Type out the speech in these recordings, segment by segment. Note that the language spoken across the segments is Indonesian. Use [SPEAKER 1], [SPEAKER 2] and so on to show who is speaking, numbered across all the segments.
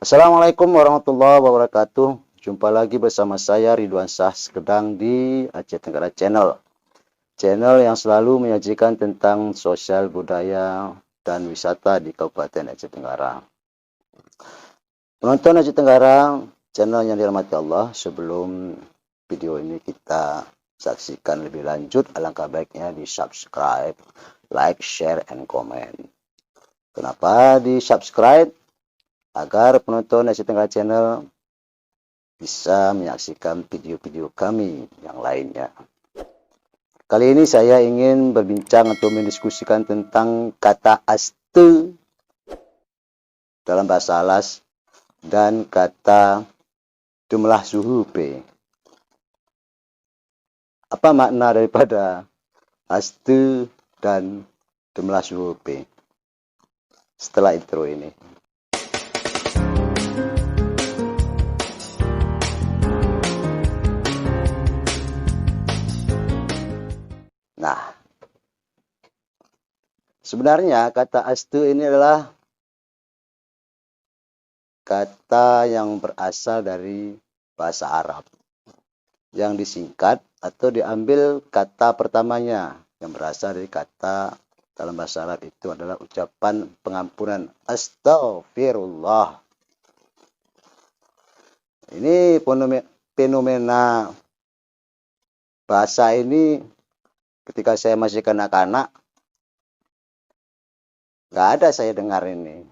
[SPEAKER 1] Assalamualaikum warahmatullahi wabarakatuh. Jumpa lagi bersama saya Ridwan Shah Skedang di Aceh Tenggara Channel. Channel yang selalu menyajikan tentang sosial budaya dan wisata di Kabupaten Aceh Tenggara. Penonton Aceh Tenggara, channel yang dirahmati Allah, sebelum video ini kita saksikan lebih lanjut, alangkah baiknya di subscribe, like, share, and comment. Kenapa di subscribe? Agar penonton Aceh Tenggara Channel bisa menyaksikan video-video kami yang lainnya. Kali ini saya ingin berbincang atau mendiskusikan tentang kata aste dalam bahasa Alas dan kata jumlah suhu P. Apa makna daripada aste dan jumlah suhu P? Setelah intro ini. Nah, sebenarnya kata aste ini adalah kata yang berasal dari bahasa Arab, yang disingkat atau diambil kata pertamanya yang berasal dari kata dalam bahasa Arab itu adalah ucapan pengampunan astaghfirullah. Ini fenomena bahasa ini ketika saya masih kanak-kanak nggak ada saya dengar ini.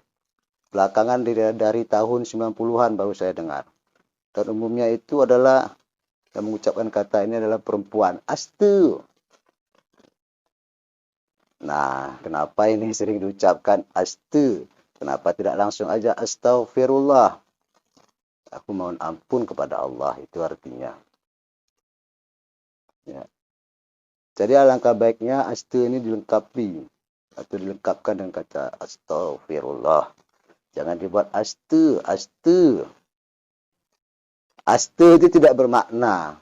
[SPEAKER 1] Belakangan dari tahun 90-an baru saya dengar. Dan umumnya itu adalah yang mengucapkan kata ini adalah perempuan. Astu. Nah, kenapa ini sering diucapkan astu? Kenapa tidak langsung aja astaghfirullah? Aku mohon ampun kepada Allah, itu artinya. Ya. Jadi alangkah baiknya astu ini dilengkapi atau dilengkapkan dengan kata astaghfirullah. Jangan dibuat astu. Astu itu tidak bermakna.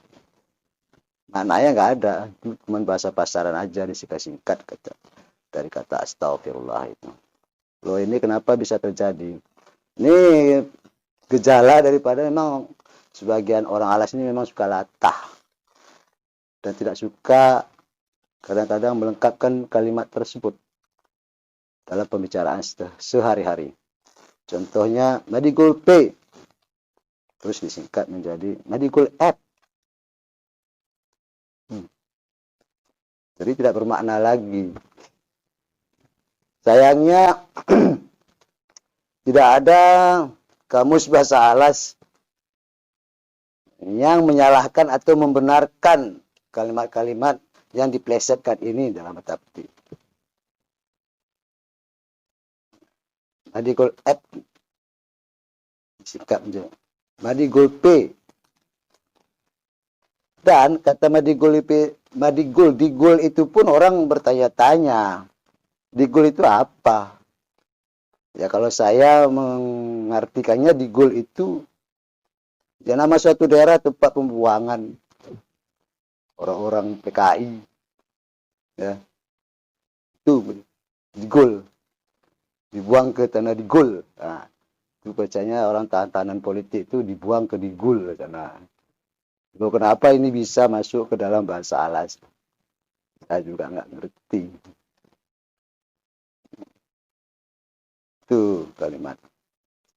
[SPEAKER 1] Maknanya nggak ada. Itu cuma bahasa pasaran aja, disingkat-singkat dari kata astaghfirullah itu. Loh, ini kenapa bisa terjadi? Ini gejala daripada memang sebagian orang Alas ini memang suka latah. Dan tidak suka kadang-kadang melengkapkan kalimat tersebut dalam pembicaraan sehari-hari. Contohnya Madigul P, terus disingkat menjadi Madigul F. Jadi tidak bermakna lagi. Sayangnya tidak ada kamus bahasa Alas yang menyalahkan atau membenarkan kalimat-kalimat yang diplesetkan ini dalam kata petik. Madigul F disingkat menjadi Madigul P. Dan kata Madigul digul itu pun orang bertanya-tanya. Digul itu apa? Ya kalau saya mengartikannya digul itu ya nama suatu daerah tempat pembuangan orang-orang PKI. Ya. Itu digul. Dibuang ke tanah digul. Nah, itu bacanya orang tahanan politik itu dibuang ke digul sana. Loh, kenapa ini bisa masuk ke dalam bahasa Alas? Saya juga nggak ngerti. Itu kalimat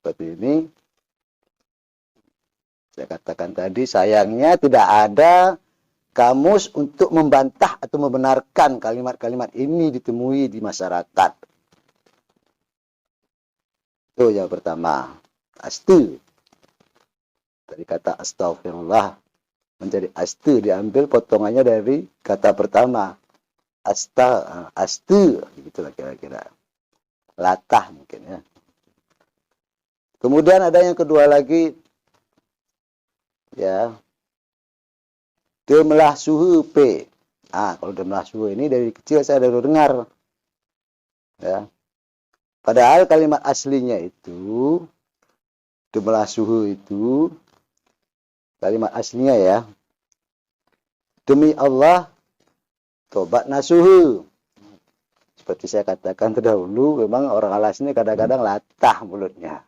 [SPEAKER 1] seperti ini. Saya katakan tadi, sayangnya tidak ada kamus untuk membantah atau membenarkan kalimat-kalimat ini ditemui di masyarakat. Itu yang pertama. Astu. Dari kata astaghfirullah menjadi astu, diambil potongannya dari kata pertama. Astu. Begitulah kira-kira. Latah mungkin ya. Kemudian ada yang kedua lagi. Ya. Demlah suhu P. Kalau demlah suhu ini dari kecil saya sudah dengar. Ya. Padahal kalimat aslinya itu, jumlah suhu itu, kalimat aslinya ya, demi Allah, tobat nasuhu. Seperti saya katakan terdahulu, memang orang Alas ini kadang-kadang latah mulutnya.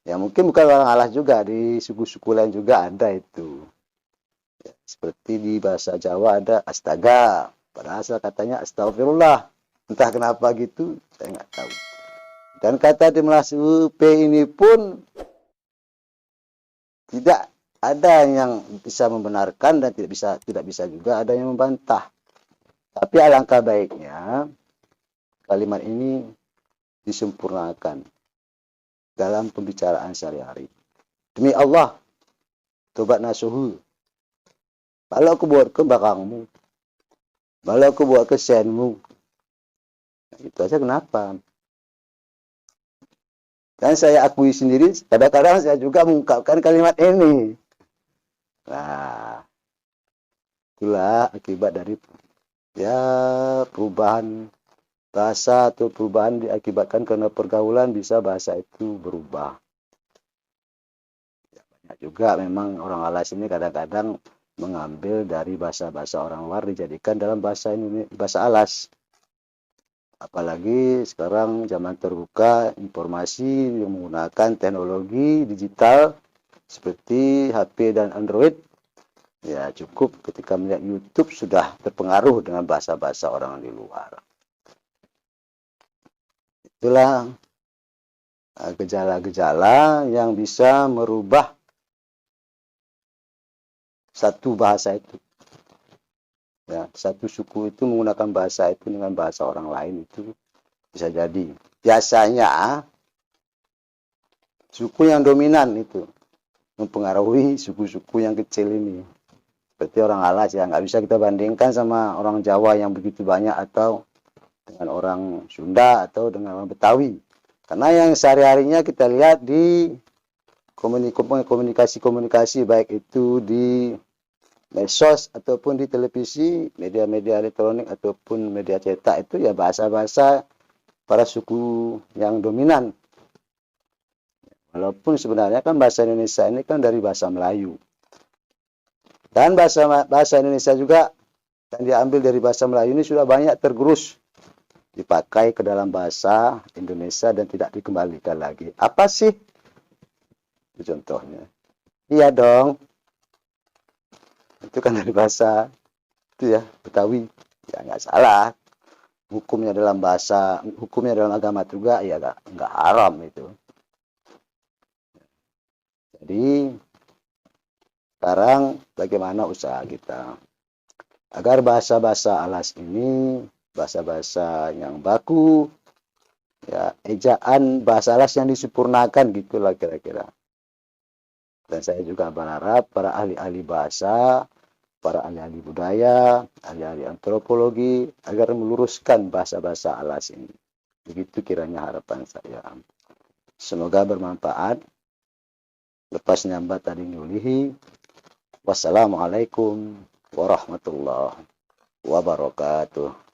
[SPEAKER 1] Ya mungkin bukan orang alas juga, di suku-suku lain juga ada itu. Ya, seperti di bahasa Jawa ada astaga, padahal asal katanya astagfirullah. Entah kenapa gitu, saya nggak tahu. Dan kata Dimas UP ini pun tidak ada yang bisa membenarkan dan tidak bisa juga ada yang membantah. Tapi alangkah baiknya kalimat ini disempurnakan dalam pembicaraan sehari-hari. Demi Allah, tobat nasuhu. Kalau aku buat ke belakangmu, kalau aku buat ke senmu, itu aja kenapa? Dan saya akui sendiri, kadang-kadang saya juga mengungkapkan kalimat ini. Nah, itulah akibat dari ya perubahan bahasa atau perubahan diakibatkan karena pergaulan bisa bahasa itu berubah. Ya, banyak juga memang orang alas ini kadang-kadang mengambil dari bahasa-bahasa orang luar dijadikan dalam bahasa ini, bahasa alas. Apalagi sekarang zaman terbuka, informasi yang menggunakan teknologi digital seperti HP dan Android, ya cukup ketika melihat YouTube sudah terpengaruh dengan bahasa-bahasa orang di luar. Itulah gejala-gejala yang bisa merubah satu bahasa itu. Ya, satu suku itu menggunakan bahasa itu dengan bahasa orang lain itu bisa jadi. Biasanya suku yang dominan itu mempengaruhi suku-suku yang kecil ini. Seperti orang alas ya, nggak bisa kita bandingkan sama orang Jawa yang begitu banyak atau dengan orang Sunda atau dengan orang Betawi. Karena yang sehari-harinya kita lihat di komunikasi-komunikasi baik itu di medsos ataupun di televisi, media-media elektronik ataupun media cetak itu ya bahasa-bahasa para suku yang dominan. Walaupun sebenarnya kan bahasa Indonesia ini kan dari bahasa Melayu. Dan bahasa Indonesia juga yang diambil dari bahasa Melayu ini sudah banyak tergerus dipakai ke dalam bahasa Indonesia dan tidak dikembalikan lagi. Apa sih? Itu contohnya. Iya dong. Itu kan dari bahasa itu ya, Betawi. Ya nggak salah. Hukumnya dalam agama juga ya nggak haram itu. Jadi sekarang bagaimana usaha kita agar bahasa-bahasa alas ini, bahasa-bahasa yang baku, ya ejaan bahasa alas yang disempurnakan gitulah kira-kira. Dan saya juga berharap para ahli-ahli bahasa, para ahli-ahli budaya, ahli-ahli antropologi agar meluruskan bahasa-bahasa alas ini. Begitu kiranya harapan saya. Semoga bermanfaat. Lepas nyambat tadi nyulihi. Wassalamualaikum warahmatullahi wabarakatuh.